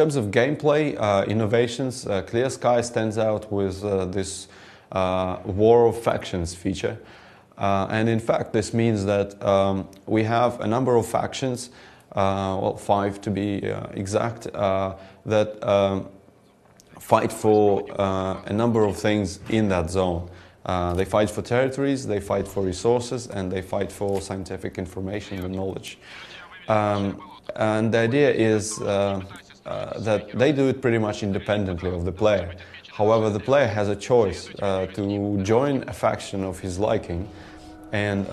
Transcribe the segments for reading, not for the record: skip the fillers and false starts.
terms of gameplay innovations, Clear Sky stands out with this War of Factions feature. And in fact, this means that we have a number of factions, well, 5 to be exact, that fight for a number of things in that zone. They fight for territories, they fight for resources, and they fight for scientific information and knowledge. And the idea is that they do it pretty much independently of the player. However, the player has a choice to join a faction of his liking and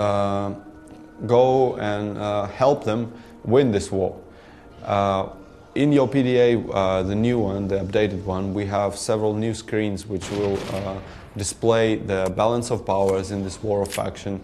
go and help them win this war. In your PDA, the new one, the updated one, we have several new screens which will display the balance of powers in this war of faction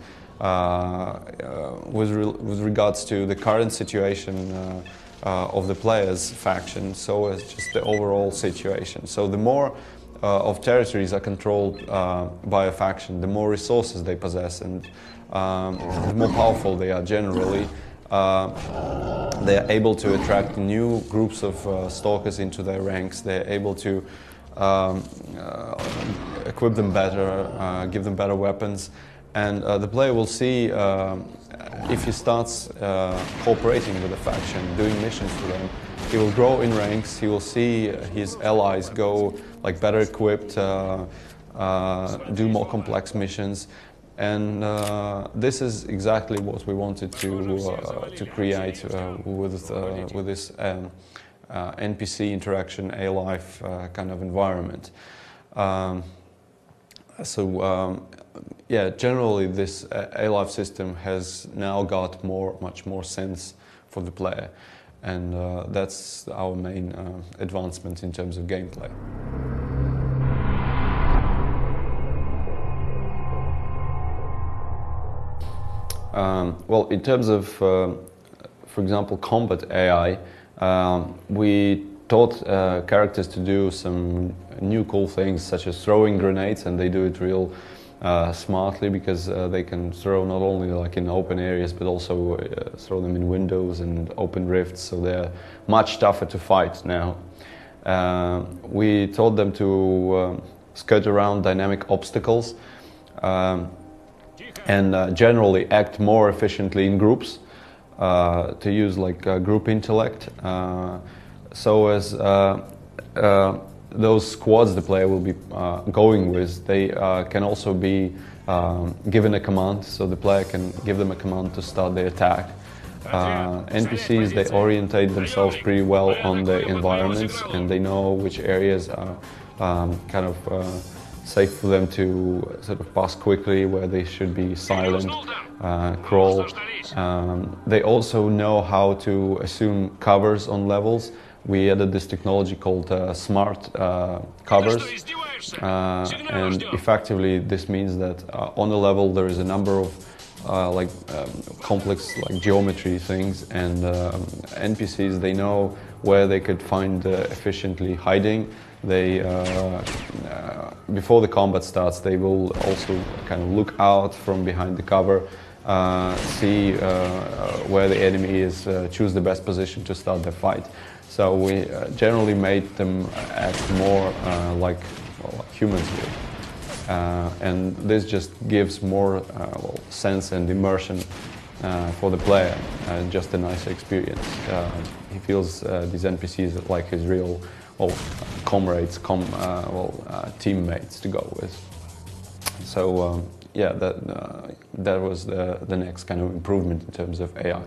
with regards to the current situation of the player's faction, so as just the overall situation. So the more of territories are controlled by a faction, the more resources they possess, and the more powerful they are generally. They are able to attract new groups of stalkers into their ranks. They are able to equip them better, give them better weapons, and the player will see if he starts cooperating with the faction, doing missions for them, he will grow in ranks. He will see his allies go like better equipped, do more complex missions. And this is exactly what we wanted to create with this NPC interaction, A-Life kind of environment. Yeah, generally this A-Life system has now got much more sense for the player, and that's our main advancement in terms of gameplay. Well, in terms of, for example, combat AI, we taught characters to do some new cool things, such as throwing grenades, and they do it real smartly, because they can throw not only like in open areas, but also throw them in windows and open rifts, so they're much tougher to fight now. We taught them to skirt around dynamic obstacles, and generally act more efficiently in groups, to use like group intellect, so as those squads the player will be going with, they can also be given a command, so the player can give them a command to start the attack. NPCs, they orientate themselves pretty well on the environments, and they know which areas are kind of safe for them to sort of pass quickly, where they should be silent, crawl. They also know how to assume covers on levels. We added this technology called smart covers, and effectively this means that on a level there is a number of complex like geometry things, and NPCs, they know where they could find efficiently hiding. They before the combat starts, they will also kind of look out from behind the cover, see where the enemy is, choose the best position to start the fight. So we generally made them act more like humans would, and this just gives more sense and immersion for the player, and just a nicer experience. He feels these NPCs like his real comrades, teammates to go with. So yeah, that was the next kind of improvement in terms of AI.